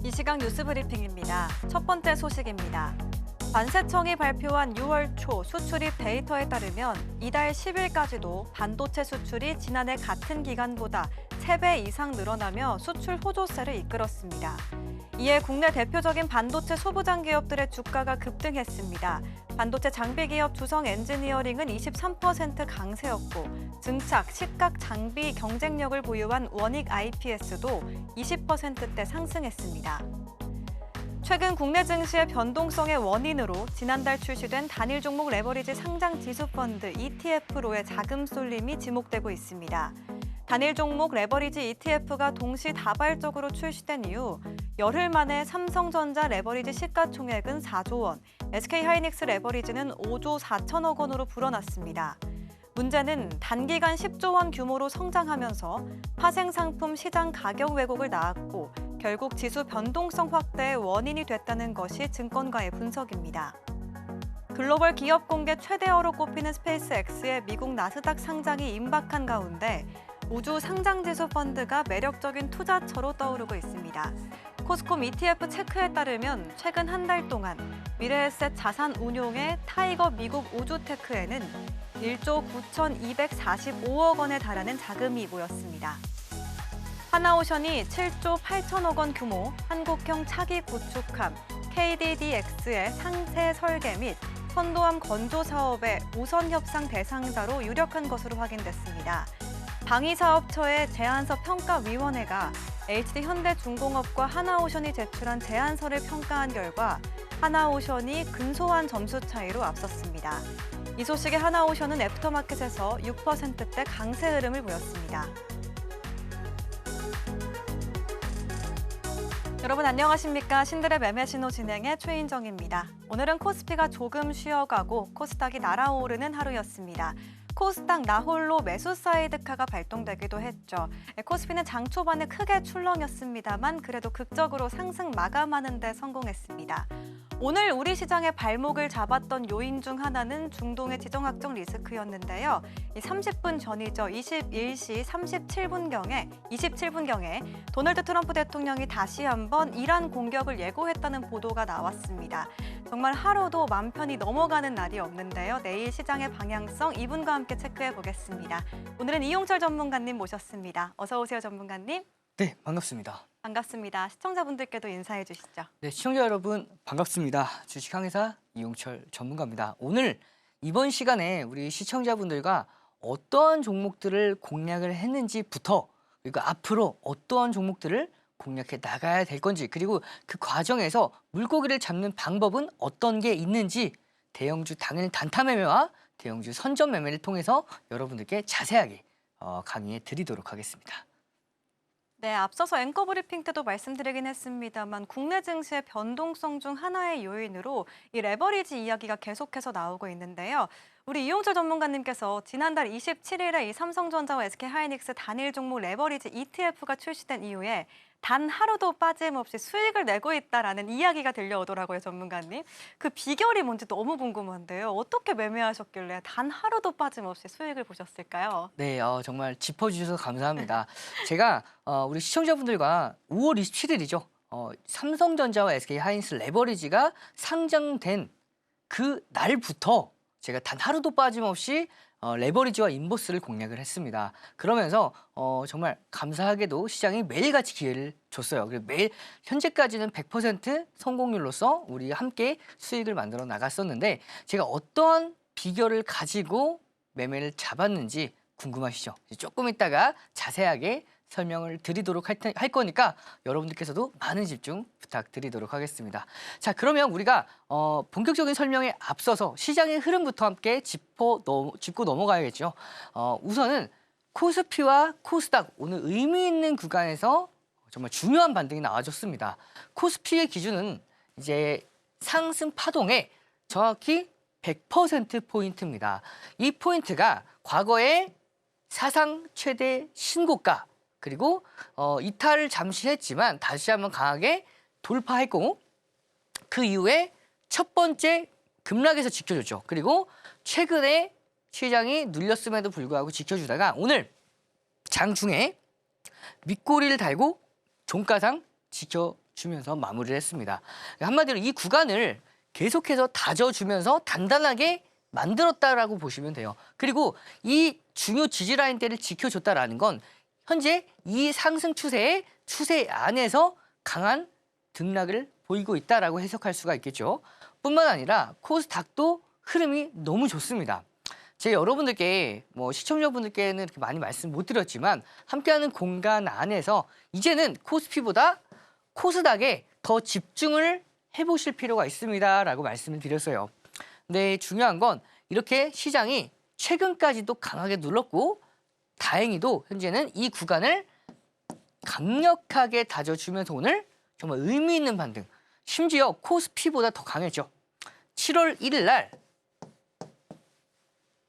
이 시각 뉴스 브리핑입니다. 첫 번째 소식입니다. 관세청이 발표한 6월 초 수출입 데이터에 따르면 이달 10일까지도 반도체 수출이 지난해 같은 기간보다 3배 이상 늘어나며 수출 호조세를 이끌었습니다. 이에 국내 대표적인 반도체 소부장 기업들의 주가가 급등했습니다. 반도체 장비 기업 두성 엔지니어링은 23% 강세였고 증착, 식각 장비 경쟁력을 보유한 원익 IPS도 20%대 상승했습니다. 최근 국내 증시의 변동성의 원인으로 지난달 출시된 단일 종목 레버리지 상장 지수펀드 ETF로의 자금 쏠림이 지목되고 있습니다. 단일 종목 레버리지 ETF가 동시다발적으로 출시된 이후 열흘 만에 삼성전자 레버리지 시가총액은 4조 원, SK하이닉스 레버리지는 5조 4천억 원으로 불어났습니다. 문제는 단기간 10조 원 규모로 성장하면서 파생 상품 시장 가격 왜곡을 낳았고 결국 지수 변동성 확대의 원인이 됐다는 것이 증권가의 분석입니다. 글로벌 기업 공개 최대어로 꼽히는 스페이스X의 미국 나스닥 상장이 임박한 가운데 우주 상장지수 펀드가 매력적인 투자처로 떠오르고 있습니다. 코스콤 ETF 체크에 따르면 최근 한 달 동안 미래에셋 자산 운용의 타이거 미국 우주테크에는 1조 9,245억 원에 달하는 자금이 모였습니다. 하나오션이 7조 8천억 원 규모 한국형 차기 구축함 KDDX의 상세 설계 및 선도함 건조 사업의 우선 협상 대상자로 유력한 것으로 확인됐습니다. 방위사업처의 제안서 평가위원회가 HD 현대중공업과 하나오션이 제출한 제안서를 평가한 결과 하나오션이 근소한 점수 차이로 앞섰습니다. 이 소식에 하나오션은 애프터마켓에서 6%대 강세 흐름을 보였습니다. 여러분 안녕하십니까? 신들의 매매신호 진행의 최인정입니다. 오늘은 코스피가 조금 쉬어가고 코스닥이 날아오르는 하루였습니다. 코스닥 나홀로 매수 사이드카가 발동되기도 했죠. 코스피는 장 초반에 크게 출렁였습니다만 그래도 극적으로 상승 마감하는 데 성공했습니다. 오늘 우리 시장의 발목을 잡았던 요인 중 하나는 중동의 지정학적 리스크였는데요. 30분 전이죠. 21시 27분경에 도널드 트럼프 대통령이 다시 한번 이란 공격을 예고했다는 보도가 나왔습니다. 정말 하루도 맘 편히 넘어가는 날이 없는데요. 내일 시장의 방향성 이분과 함께 체크해 보겠습니다. 오늘은 이용철 전문가님 모셨습니다. 어서 오세요, 전문가님. 네, 반갑습니다. 반갑습니다. 시청자분들께도 인사해 주시죠. 네, 시청자 여러분 반갑습니다. 주식항해사 이용철 전문가입니다. 오늘 이번 시간에 우리 시청자분들과 어떠한 종목들을 공략을 했는지부터 그리고 앞으로 어떠한 종목들을 공략해 나가야 될 건지 그리고 그 과정에서 물고기를 잡는 방법은 어떤 게 있는지 대형주 당일 단타 매매와 대형주 선점 매매를 통해서 여러분들께 자세하게 강의해 드리도록 하겠습니다. 네, 앞서서 앵커 브리핑 때도 말씀드리긴 했습니다만 국내 증시의 변동성 중 하나의 요인으로 이 레버리지 이야기가 계속해서 나오고 있는데요. 우리 이용철 전문가님께서 지난달 27일에 이 삼성전자와 SK하이닉스 단일 종목 레버리지 ETF가 출시된 이후에 단 하루도 빠짐없이 수익을 내고 있다라는 이야기가 들려오더라고요, 전문가님. 그 비결이 뭔지 너무 궁금한데요. 어떻게 매매하셨길래 단 하루도 빠짐없이 수익을 보셨을까요? 네, 정말 짚어주셔서 감사합니다. 제가 우리 시청자분들과 5월 27일이죠. 삼성전자와 SK하이닉스 레버리지가 상장된 그 날부터 제가 단 하루도 빠짐없이 레버리지와 인버스를 공략을 했습니다. 그러면서 정말 감사하게도 시장이 매일같이 기회를 줬어요. 그리고 매일 현재까지는 100% 성공률로서 우리 함께 수익을 만들어 나갔었는데 제가 어떠한 비결을 가지고 매매를 잡았는지 궁금하시죠? 조금 이따가 자세하게 설명을 드리도록 할 거니까 여러분들께서도 많은 집중 부탁드리도록 하겠습니다. 자, 그러면 우리가 본격적인 설명에 앞서서 시장의 흐름부터 함께 짚고 넘어가야겠죠. 우선은 코스피와 코스닥 오늘 의미 있는 구간에서 정말 중요한 반등이 나와줬습니다. 코스피의 기준은 이제 상승 파동의 정확히 100%포인트입니다. 이 포인트가 과거의 사상 최대 신고가 그리고 이탈을 잠시 했지만 다시 한번 강하게 돌파했고 그 이후에 첫 번째 급락에서 지켜줬죠. 그리고 최근에 시장이 눌렸음에도 불구하고 지켜주다가 오늘 장중에 밑꼬리를 달고 종가상 지켜 주면서 마무리를 했습니다. 한마디로 이 구간을 계속해서 다져주면서 단단하게 만들었다라고 보시면 돼요. 그리고 이 중요 지지 라인대를 지켜줬다라는 건 현재 이 상승 추세 안에서 강한 등락을 보이고 있다라고 해석할 수가 있겠죠. 뿐만 아니라 코스닥도 흐름이 너무 좋습니다. 제가 여러분들께 시청자분들께는 이렇게 많이 말씀 못 드렸지만 함께하는 공간 안에서 이제는 코스피보다 코스닥에 더 집중을 해보실 필요가 있습니다라고 말씀을 드렸어요. 근데 중요한 건 이렇게 시장이 최근까지도 강하게 눌렀고 다행히도 현재는 이 구간을 강력하게 다져주면서 오늘 정말 의미 있는 반등, 심지어 코스피보다 더 강했죠. 7월 1일 날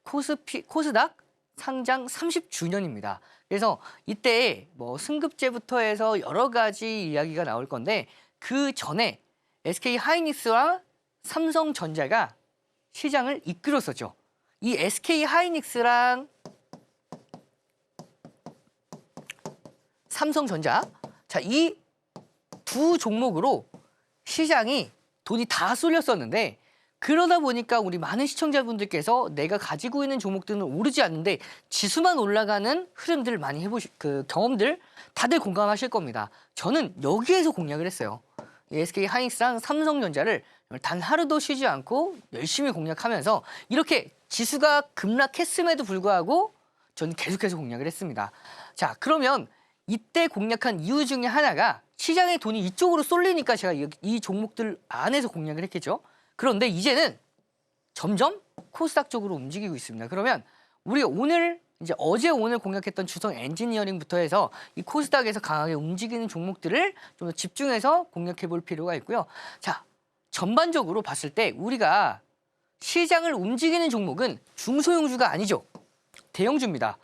코스닥 상장 30주년입니다. 그래서 이때 승급제부터 해서 여러 가지 이야기가 나올 건데 그 전에 SK 하이닉스와 삼성전자가 시장을 이끌었었죠. 이 SK 하이닉스랑 삼성전자, 자, 이 두 종목으로 시장이 돈이 다 쏠렸었는데 그러다 보니까 우리 많은 시청자분들께서 내가 가지고 있는 종목들은 오르지 않는데 지수만 올라가는 흐름들 많이 경험들 다들 공감하실 겁니다. 저는 여기에서 공략을 했어요. SK 하이닉스랑 삼성전자를 단 하루도 쉬지 않고 열심히 공략하면서 이렇게 지수가 급락했음에도 불구하고 저는 계속해서 공략을 했습니다. 자, 그러면 이때 공략한 이유 중에 하나가 시장의 돈이 이쪽으로 쏠리니까 제가 이 종목들 안에서 공략을 했겠죠. 그런데 이제는 점점 코스닥 쪽으로 움직이고 있습니다. 그러면 우리가 어제 오늘 공략했던 주성 엔지니어링부터 해서 이 코스닥에서 강하게 움직이는 종목들을 좀 더 집중해서 공략해 볼 필요가 있고요. 자, 전반적으로 봤을 때 우리가 시장을 움직이는 종목은 중소형주가 아니죠. 대형주입니다.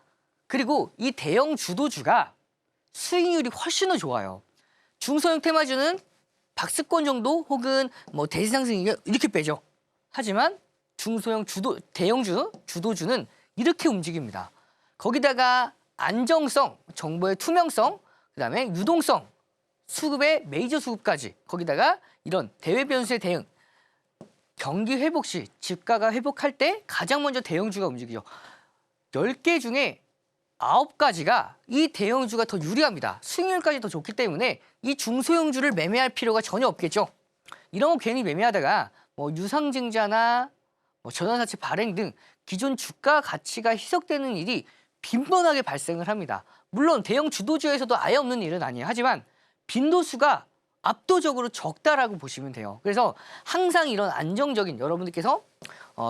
그리고 이 대형 주도주가 수익률이 훨씬 더 좋아요. 중소형 테마주는 박스권 정도 혹은 대시상승이익 이렇게 빼죠. 하지만 중소형 대형주 주도주는 이렇게 움직입니다. 거기다가 안정성, 정보의 투명성, 그다음에 유동성, 수급의 메이저 수급까지 거기다가 이런 대외 변수에 대응, 경기 회복 시 집가가 회복할 때 가장 먼저 대형주가 움직이죠. 10개 중에 9가지가 이 대형주가 더 유리합니다. 수익률까지 더 좋기 때문에 이 중소형주를 매매할 필요가 전혀 없겠죠. 이런 거 괜히 매매하다가 유상증자나 전환사채 발행 등 기존 주가 가치가 희석되는 일이 빈번하게 발생을 합니다. 물론 대형 주도주에서도 아예 없는 일은 아니에요. 하지만 빈도수가 압도적으로 적다라고 보시면 돼요. 그래서 항상 이런 안정적인 여러분들께서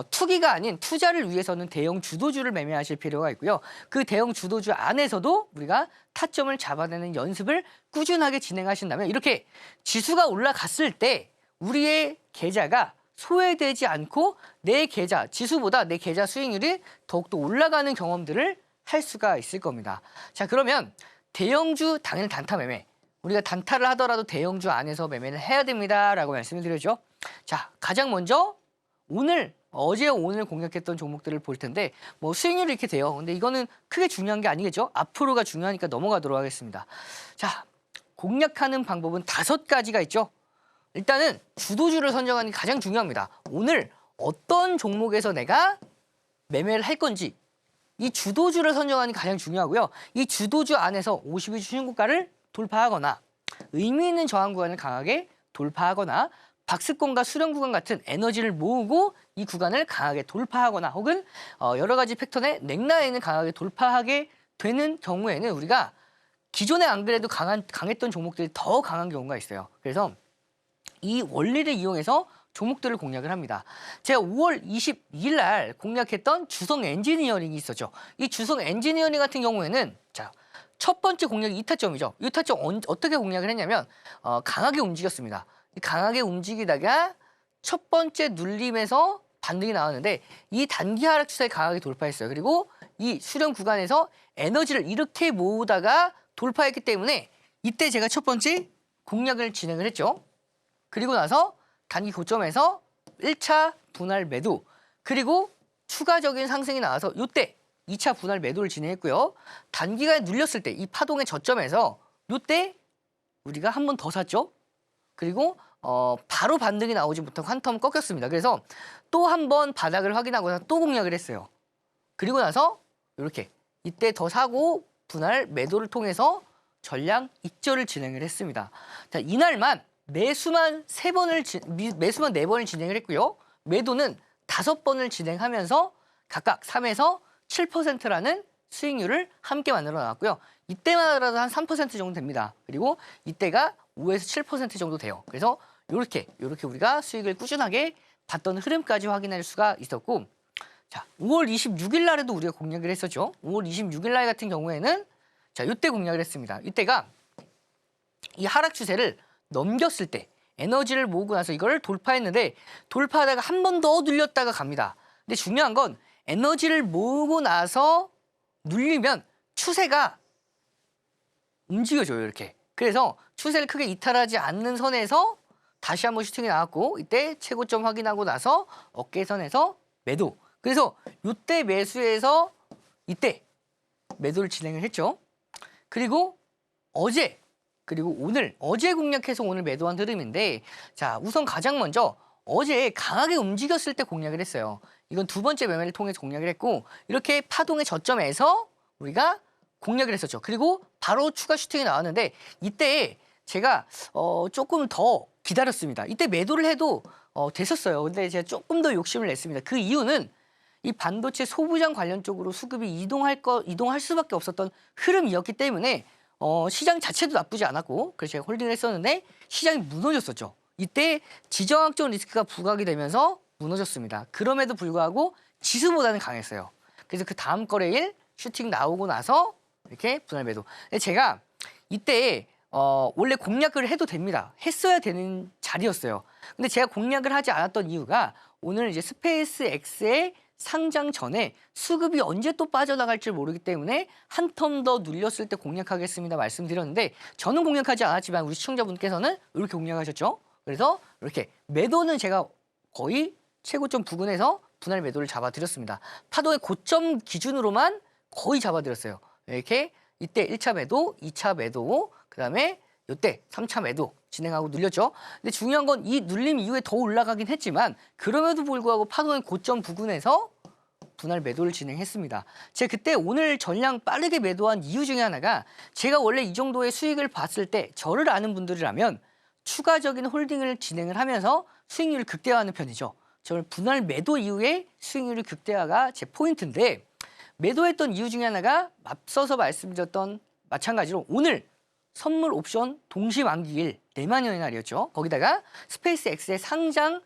투기가 아닌 투자를 위해서는 대형 주도주를 매매하실 필요가 있고요. 그 대형 주도주 안에서도 우리가 타점을 잡아내는 연습을 꾸준하게 진행하신다면 이렇게 지수가 올라갔을 때 우리의 계좌가 소외되지 않고 내 계좌, 지수보다 내 계좌 수익률이 더욱더 올라가는 경험들을 할 수가 있을 겁니다. 자, 그러면 대형주 당연히 단타 매매. 우리가 단타를 하더라도 대형주 안에서 매매를 해야 됩니다라고 말씀을 드렸죠. 자, 가장 먼저 어제 오늘 공략했던 종목들을 볼 텐데 수익률이 이렇게 돼요. 근데 이거는 크게 중요한 게 아니겠죠. 앞으로가 중요하니까 넘어가도록 하겠습니다. 자, 공략하는 방법은 5가지가 있죠. 일단은 주도주를 선정하는 게 가장 중요합니다. 오늘 어떤 종목에서 내가 매매를 할 건지 이 주도주를 선정하는 게 가장 중요하고요. 이 주도주 안에서 52주 신고가를 돌파하거나 의미 있는 저항 구간을 강하게 돌파하거나 박스권과 수렴 구간 같은 에너지를 모으고 이 구간을 강하게 돌파하거나 혹은 여러 가지 팩턴의 넥라인을 강하게 돌파하게 되는 경우에는 우리가 기존에 안 그래도 강했던 종목들이 더 강한 경우가 있어요. 그래서 이 원리를 이용해서 종목들을 공략을 합니다. 제가 5월 22일 날 공략했던 주성 엔지니어링이 있었죠. 이 주성 엔지니어링 같은 경우에는 자, 첫 번째 공략이 2타점이죠. 2타점 어떻게 공략을 했냐면 강하게 움직였습니다. 강하게 움직이다가 첫 번째 눌림에서 반등이 나왔는데 이 단기 하락 추세에 강하게 돌파했어요. 그리고 이 수렴 구간에서 에너지를 이렇게 모으다가 돌파했기 때문에 이때 제가 첫 번째 공략을 진행을 했죠. 그리고 나서 단기 고점에서 1차 분할 매도 그리고 추가적인 상승이 나와서 이때 2차 분할 매도를 진행했고요. 단기가 눌렸을 때 이 파동의 저점에서 이때 우리가 한 번 더 샀죠. 그리고 바로 반등이 나오지 못하고 한 텀 꺾였습니다. 그래서 또 한 번 바닥을 확인하고 또 공략을 했어요. 그리고 나서 이렇게 이때 더 사고 분할 매도를 통해서 전량 익절을 진행을 했습니다. 자, 이날만 매수만 매수만 4번을 진행을 했고요. 매도는 5번을 진행하면서 각각 3에서 7%라는 수익률을 함께 만들어 나왔고요. 이때만 하더라도 한 3% 정도 됩니다. 그리고 이때가 5에서 7% 정도 돼요. 그래서 이렇게 우리가 수익을 꾸준하게 봤던 흐름까지 확인할 수가 있었고, 자, 5월 26일 날에도 우리가 공략을 했었죠. 5월 26일 날 같은 경우에는 자, 이때 공략을 했습니다. 이때가 이 하락 추세를 넘겼을 때 에너지를 모으고 나서 이걸 돌파했는데 돌파하다가 한 번 더 눌렸다가 갑니다. 근데 중요한 건 에너지를 모으고 나서 눌리면 추세가 움직여줘요, 이렇게. 그래서 추세를 크게 이탈하지 않는 선에서 다시 한번 슈팅이 나왔고 이때 최고점 확인하고 나서 어깨선에서 매도. 그래서 이때 매수해서 이때 매도를 진행을 했죠. 그리고 어제 그리고 오늘 어제 공략해서 오늘 매도한 흐름인데, 자, 우선 가장 먼저 어제 강하게 움직였을 때 공략을 했어요. 이건 두 번째 매매를 통해서 공략을 했고 이렇게 파동의 저점에서 우리가 공략을 했었죠. 그리고 바로 추가 슈팅이 나왔는데 이때 제가 조금 더 기다렸습니다. 이때 매도를 해도 됐었어요. 근데 제가 조금 더 욕심을 냈습니다. 그 이유는 이 반도체 소부장 관련 쪽으로 수급이 이동할 수밖에 없었던 흐름이었기 때문에 시장 자체도 나쁘지 않았고 그래서 제가 홀딩을 했었는데 시장이 무너졌었죠. 이때 지정학적 리스크가 부각이 되면서 무너졌습니다. 그럼에도 불구하고 지수보다는 강했어요. 그래서 그 다음 거래일 슈팅 나오고 나서 이렇게 분할 매도. 근데 제가 이때 원래 공략을 해도 됩니다. 했어야 되는 자리였어요. 근데 제가 공략을 하지 않았던 이유가 오늘 이제 스페이스 X의 상장 전에 수급이 언제 또 빠져나갈지 모르기 때문에 한 텀 더 눌렸을 때 공략하겠습니다 말씀드렸는데 저는 공략하지 않았지만 우리 시청자분께서는 이렇게 공략하셨죠. 그래서 이렇게 매도는 제가 거의 최고점 부근에서 분할 매도를 잡아드렸습니다. 파동의 고점 기준으로만 거의 잡아드렸어요. 이렇게 이때 1차 매도, 2차 매도, 그다음에 이때 3차 매도 진행하고 눌렸죠. 근데 중요한 건 이 눌림 이후에 더 올라가긴 했지만 그럼에도 불구하고 파동의 고점 부근에서 분할 매도를 진행했습니다. 제가 그때 오늘 전량 빠르게 매도한 이유 중에 하나가 제가 원래 이 정도의 수익을 봤을 때 저를 아는 분들이라면 추가적인 홀딩을 진행을 하면서 수익률을 극대화하는 편이죠. 저는 분할 매도 이후에 수익률을 극대화가 제 포인트인데 매도했던 이유 중에 하나가 앞서서 말씀드렸던 마찬가지로 오늘 선물 옵션 동시 만기일 내만년의 날이었죠. 거기다가 스페이스 X의 상장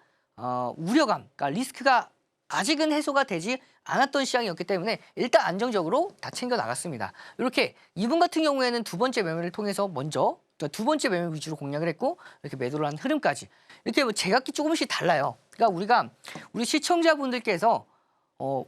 우려감, 그러니까 리스크가 아직은 해소가 되지 않았던 시장이었기 때문에 일단 안정적으로 다 챙겨 나갔습니다. 이렇게 이분 같은 경우에는 두 번째 매매를 통해서 먼저 두 번째 매매 위주로 공략을 했고 이렇게 매도를 한 흐름까지 이렇게 뭐 제각기 조금씩 달라요. 그러니까 우리 시청자분들께서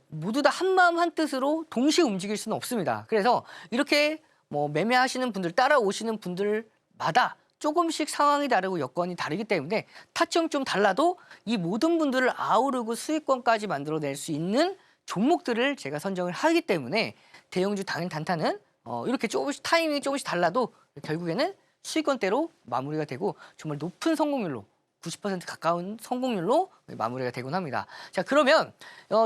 모두 다 한마음 한뜻으로 동시에 움직일 수는 없습니다. 그래서 이렇게 뭐 매매하시는 분들 따라오시는 분들마다 조금씩 상황이 다르고 여건이 다르기 때문에 타점이 좀 달라도 이 모든 분들을 아우르고 수익권까지 만들어낼 수 있는 종목들을 제가 선정을 하기 때문에 대형주 당연 단타는 이렇게 조금씩 타이밍이 조금씩 달라도 결국에는 수익권대로 마무리가 되고 정말 높은 성공률로 90% 가까운 성공률로 마무리가 되곤 합니다. 자, 그러면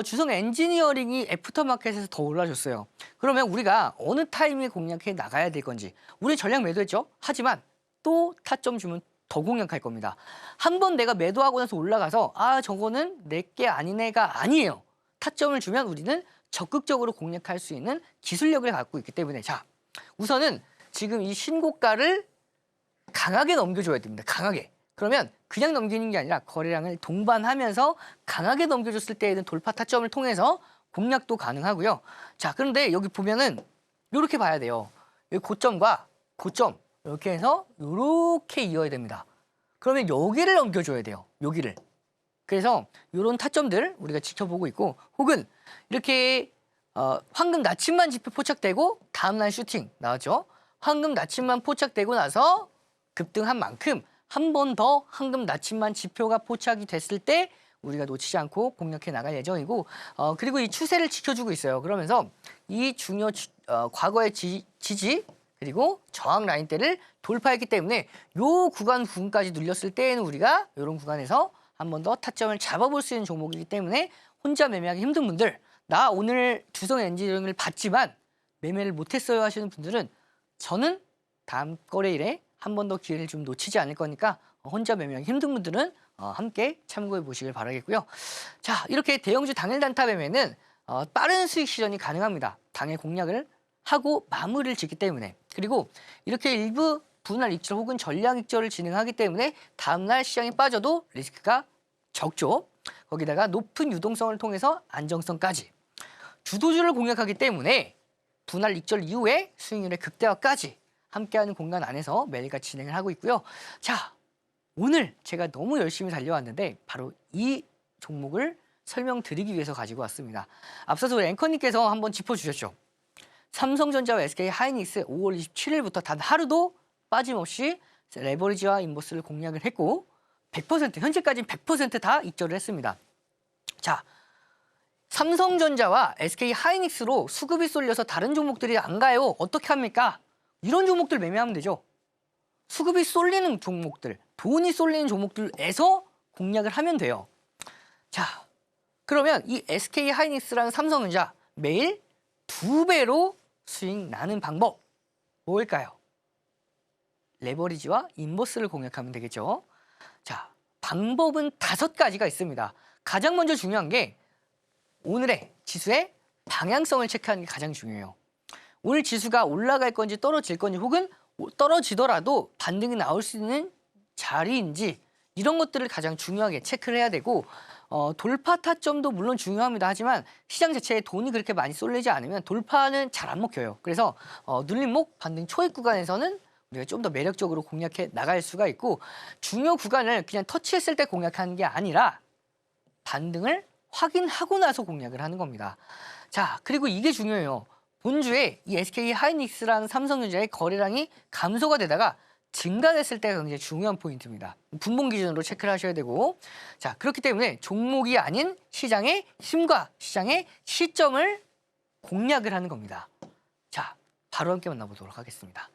주성 엔지니어링이 애프터마켓에서 더 올라줬어요. 그러면 우리가 어느 타이밍에 공략해 나가야 될 건지 우리 전략 매도했죠. 하지만 또 타점 주면 더 공략할 겁니다. 한 번 내가 매도하고 나서 올라가서 저거는 내게 아닌 애가 아니에요. 타점을 주면 우리는 적극적으로 공략할 수 있는 기술력을 갖고 있기 때문에 자, 우선은 지금 이 신고가를 강하게 넘겨줘야 됩니다. 강하게. 그러면 그냥 넘기는 게 아니라 거래량을 동반하면서 강하게 넘겨줬을 때에는 돌파 타점을 통해서 공략도 가능하고요. 자, 그런데 여기 보면은 이렇게 봐야 돼요. 여기 고점과 고점 이렇게 해서 이렇게 이어야 됩니다. 그러면 여기를 넘겨줘야 돼요. 여기를. 그래서 이런 타점들 우리가 지켜보고 있고 혹은 이렇게 황금 나침반 지표 포착되고 다음날 슈팅 나왔죠. 황금 나침반 포착되고 나서 급등한 만큼 한 번 더 황금 나침반 지표가 포착이 됐을 때 우리가 놓치지 않고 공략해 나갈 예정이고 그리고 이 추세를 지켜주고 있어요. 그러면서 이 과거의 지지 그리고 저항 라인대를 돌파했기 때문에 요 구간까지 눌렸을 때에는 우리가 이런 구간에서 한 번 더 타점을 잡아볼 수 있는 종목이기 때문에 혼자 매매하기 힘든 분들, 나 오늘 주성 엔지니어링을 봤지만 매매를 못했어요 하시는 분들은 저는 다음 거래일에 한 번 더 기회를 좀 놓치지 않을 거니까 혼자 매매하기 힘든 분들은 함께 참고해 보시길 바라겠고요. 자, 이렇게 대형주 당일 단타 매매는 빠른 수익 실현이 가능합니다. 당일 공략을 하고 마무리를 짓기 때문에, 그리고 이렇게 일부 분할 익절 혹은 전량 익절을 진행하기 때문에 다음날 시장이 빠져도 리스크가 적죠. 거기다가 높은 유동성을 통해서 안정성까지, 주도주를 공략하기 때문에 분할 익절 이후에 수익률의 극대화까지 함께하는 공간 안에서 매일같이 진행을 하고 있고요. 자, 오늘 제가 너무 열심히 달려왔는데 바로 이 종목을 설명드리기 위해서 가지고 왔습니다. 앞서서 우리 앵커님께서 한번 짚어주셨죠. 삼성전자와 SK하이닉스 5월 27일부터 단 하루도 빠짐없이 레버리지와 인버스를 공략을 했고 100%, 현재까지는 100%다 익절을 했습니다. 자, 삼성전자와 SK하이닉스로 수급이 쏠려서 다른 종목들이 안 가요. 어떻게 합니까? 이런 종목들 매매하면 되죠. 수급이 쏠리는 종목들, 돈이 쏠리는 종목들에서 공략을 하면 돼요. 자, 그러면 이 SK하이닉스랑 삼성전자 매일 2배로 수익 나는 방법 뭘까요? 레버리지와 인버스를 공략하면 되겠죠. 자, 방법은 5가지가 있습니다. 가장 먼저 중요한 게 오늘의 지수의 방향성을 체크하는 게 가장 중요해요. 오늘 지수가 올라갈 건지 떨어질 건지 혹은 떨어지더라도 반등이 나올 수 있는 자리인지 이런 것들을 가장 중요하게 체크를 해야 되고 돌파 타점도 물론 중요합니다. 하지만 시장 자체에 돈이 그렇게 많이 쏠리지 않으면 돌파는 잘 안 먹혀요. 그래서 눌림목 반등 초입 구간에서는 우리가 좀 더 매력적으로 공략해 나갈 수가 있고 중요 구간을 그냥 터치했을 때 공략하는 게 아니라 반등을 확인하고 나서 공략을 하는 겁니다. 자, 그리고 이게 중요해요. 본주에 이 SK하이닉스랑 삼성전자의 거래량이 감소가 되다가 증가됐을 때가 굉장히 중요한 포인트입니다. 분봉 기준으로 체크를 하셔야 되고, 자, 그렇기 때문에 종목이 아닌 시장의 힘과 시장의 시점을 공략을 하는 겁니다. 자, 바로 함께 만나보도록 하겠습니다.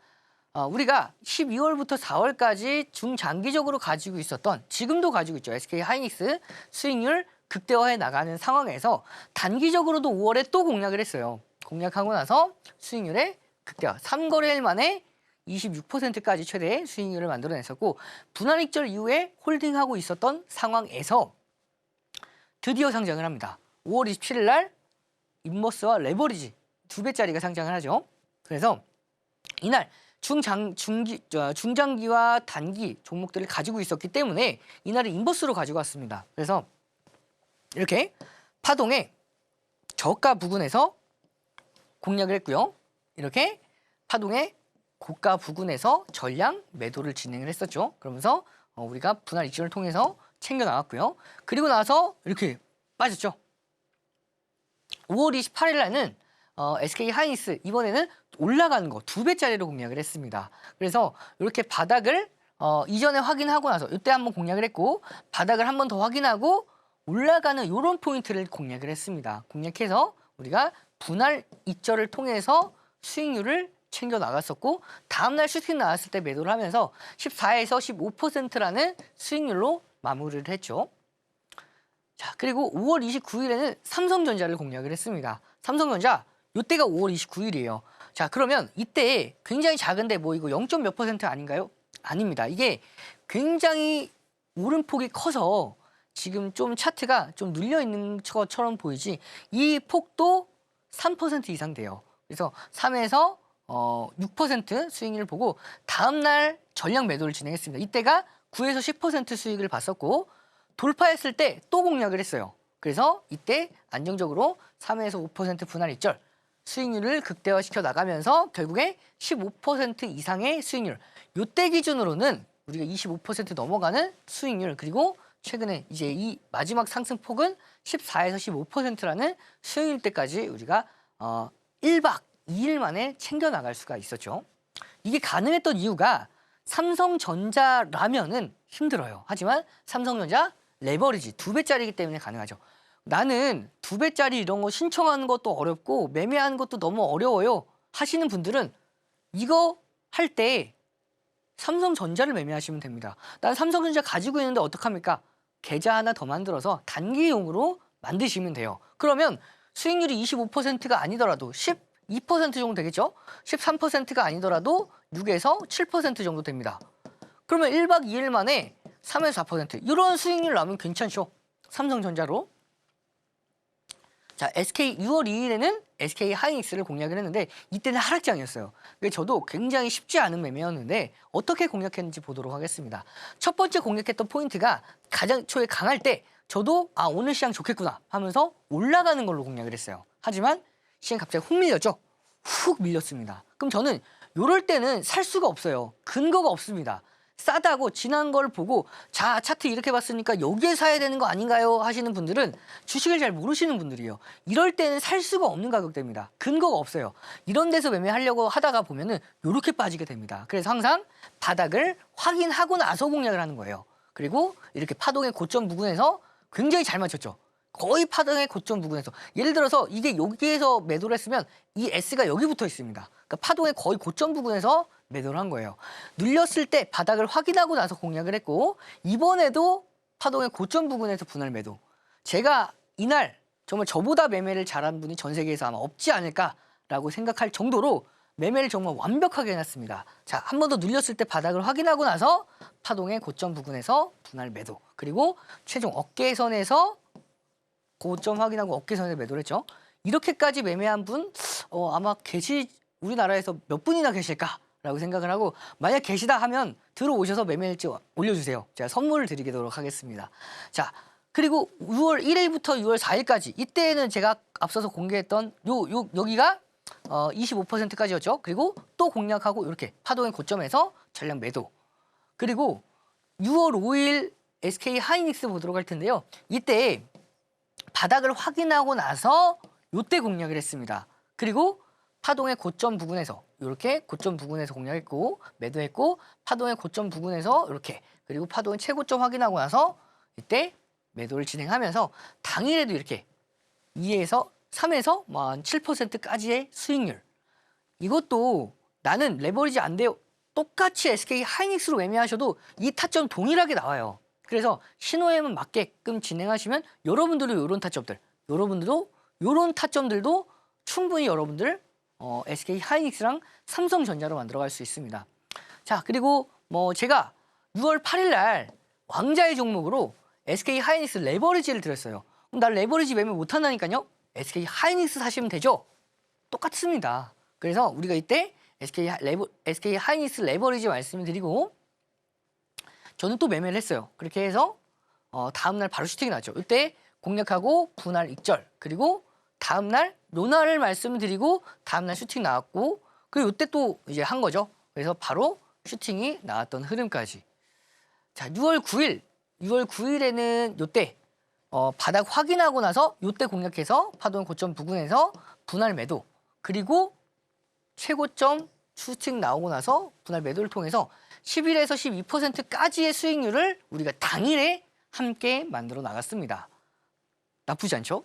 우리가 12월부터 4월까지 중장기적으로 가지고 있었던, 지금도 가지고 있죠, SK하이닉스 수익률 극대화해 나가는 상황에서 단기적으로도 5월에 또 공략을 했어요. 공략하고 나서 수익률의 극대화, 3거래일 만에 26%까지 최대 수익률을 만들어냈었고 분할 익절 이후에 홀딩하고 있었던 상황에서 드디어 상장을 합니다. 5월 27일 날 인버스와 레버리지 2배짜리가 상장을 하죠. 그래서 이날 중장기와 단기 종목들을 가지고 있었기 때문에 이날은 인버스로 가지고 왔습니다. 그래서 이렇게 파동의 저가 부근에서 공략을 했고요. 이렇게 파동의 고가 부근에서 전량 매도를 진행을 했었죠. 그러면서 우리가 분할 익절을 통해서 챙겨 나왔고요. 그리고 나서 이렇게 빠졌죠. 5월 28일 날은 SK하이닉스 이번에는 올라가는 거 2배짜리로 공략을 했습니다. 그래서 이렇게 바닥을 이전에 확인하고 나서 이때 한번 공략을 했고 바닥을 한 번 더 확인하고 올라가는 이런 포인트를 공략을 했습니다. 공략해서 우리가 분할 익절을 통해서 수익률을 챙겨 나갔었고 다음날 수익 나왔을 때 매도를 하면서 14에서 15%라는 수익률로 마무리를 했죠. 자, 그리고 5월 29일에는 삼성전자를 공략을 했습니다. 삼성전자 이때가 5월 29일이에요. 자, 그러면 이때 굉장히 작은데 뭐 이거 0. 몇 % 아닌가요? 아닙니다. 이게 굉장히 오름폭이 커서 지금 좀 차트가 좀 눌려 있는 것처럼 보이지 이 폭도 3% 이상 돼요. 그래서 3에서 6% 수익률을 보고 다음날 전량 매도를 진행했습니다. 이때가 9에서 10% 수익을 봤었고 돌파했을 때 또 공략을 했어요. 그래서 이때 안정적으로 3에서 5% 분할 익절 수익률을 극대화시켜 나가면서 결국에 15% 이상의 수익률. 이때 기준으로는 우리가 25% 넘어가는 수익률 그리고 최근에 이제 이 마지막 상승폭은 14에서 15%라는 수익률 때까지 우리가 1박 2일 만에 챙겨 나갈 수가 있었죠. 이게 가능했던 이유가 삼성전자라면은 힘들어요. 하지만 삼성전자 레버리지 2배짜리이기 때문에 가능하죠. 나는 2배짜리 이런 거 신청하는 것도 어렵고 매매하는 것도 너무 어려워요 하시는 분들은 이거 할 때 삼성전자를 매매하시면 됩니다. 난 삼성전자 가지고 있는데 어떡합니까? 계좌 하나 더 만들어서 단기용으로 만드시면 돼요. 그러면 수익률이 25%가 아니더라도 12% 정도 되겠죠? 13%가 아니더라도 6에서 7% 정도 됩니다. 그러면 1박 2일 만에 3에서 4% 이런 수익률 나오면 괜찮죠? 삼성전자로. 자, 6월 2일에는 SK 하이닉스를 공략을 했는데 이때는 하락장이었어요. 그래서 저도 굉장히 쉽지 않은 매매였는데 어떻게 공략했는지 보도록 하겠습니다. 첫 번째 공략했던 포인트가 가장 초에 강할 때 저도 오늘 시장 좋겠구나 하면서 올라가는 걸로 공략을 했어요. 하지만 시장 갑자기 훅 밀렸죠. 훅 밀렸습니다. 그럼 저는 이럴 때는 살 수가 없어요. 근거가 없습니다. 싸다고 지난 걸 보고 자 차트 이렇게 봤으니까 여기에 사야 되는 거 아닌가요 하시는 분들은 주식을 잘 모르시는 분들이에요. 이럴 때는 살 수가 없는 가격대입니다. 근거가 없어요. 이런 데서 매매하려고 하다가 보면은 이렇게 빠지게 됩니다. 그래서 항상 바닥을 확인하고 나서 공략을 하는 거예요. 그리고 이렇게 파동의 고점 부근에서 굉장히 잘 맞췄죠. 거의 파동의 고점 부근에서 예를 들어서 이게 여기에서 매도를 했으면 이 S가 여기 붙어 있습니다. 그러니까 파동의 거의 고점 부근에서 매도를 한 거예요. 눌렸을 때 바닥을 확인하고 나서 공략을 했고 이번에도 파동의 고점 부근에서 분할 매도. 제가 이날 정말 저보다 매매를 잘한 분이 전 세계에서 아마 없지 않을까라고 생각할 정도로 매매를 정말 완벽하게 해놨습니다. 자, 한 번 더 눌렸을 때 바닥을 확인하고 나서 파동의 고점 부근에서 분할 매도. 그리고 최종 어깨선에서 고점 확인하고 어깨선에 매도를 했죠. 이렇게까지 매매한 분 아마 우리나라에서 몇 분이나 계실까라고 생각을 하고 만약 계시다 하면 들어오셔서 매매일지 올려주세요. 제가 선물을 드리도록 하겠습니다. 자, 그리고 6월 1일부터 6월 4일까지 이때는 제가 앞서서 공개했던 여기가 25%까지였죠. 그리고 또 공략하고 이렇게 파동의 고점에서 전량 매도. 그리고 6월 5일 SK 하이닉스 보도록 할 텐데요. 이때 바닥을 확인하고 나서 이때 공략을 했습니다. 그리고 파동의 고점 부근에서 이렇게 고점 부근에서 공략했고 매도했고 파동의 고점 부근에서 이렇게 그리고 파동의 최고점 확인하고 나서 이때 매도를 진행하면서 당일에도 이렇게 2에서 3에서 7%까지의 수익률. 이것도 나는 레버리지 안 돼요. 똑같이 SK 하이닉스로 매매하셔도 이 타점 동일하게 나와요. 그래서 신호에만 맞게끔 진행하시면 여러분들도 이런 타점들도 충분히 여러분들 SK 하이닉스랑 삼성전자로 만들어갈 수 있습니다. 자, 그리고 제가 6월 8일 날 왕자의 종목으로 SK 하이닉스 레버리지를 드렸어요. 그럼 나 레버리지 매매 못한다니까요. SK 하이닉스 사시면 되죠. 똑같습니다. 그래서 우리가 이때 SK 하이닉스 레버리지 말씀을 드리고 저는 또 매매를 했어요. 그렇게 해서 다음날 바로 슈팅이 났죠. 이때 공략하고 분할 익절 그리고 다음날 요날을 말씀드리고 다음날 슈팅 나왔고 그리고 이때 또 이제 한 거죠. 그래서 바로 슈팅이 나왔던 흐름까지. 자, 6월 9일에는 요때 바닥 확인하고 나서 요때 공략해서 파동 고점 부근에서 분할 매도 그리고 최고점 슈팅 나오고 나서 분할 매도를 통해서 11에서 12%까지의 수익률을 우리가 당일에 함께 만들어 나갔습니다. 나쁘지 않죠?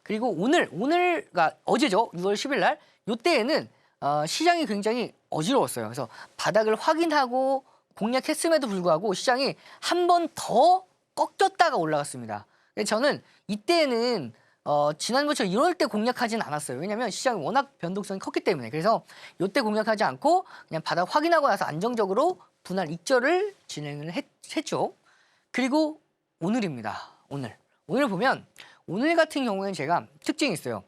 그리고 오늘가 어제죠. 6월 10일 날 이때에는 시장이 굉장히 어지러웠어요. 그래서 바닥을 확인하고 공략했음에도 불구하고 시장이 한 번 더 꺾였다가 올라갔습니다. 저는 이때는 지난번처럼 이럴 때 공략하지는 않았어요. 왜냐하면 시장이 워낙 변동성이 컸기 때문에. 그래서 이때 공략하지 않고 그냥 바닥 확인하고 나서 안정적으로 분할 익절을 진행을 했죠. 그리고 오늘입니다. 오늘 보면 오늘 같은 경우에는 제가 특징이 있어요.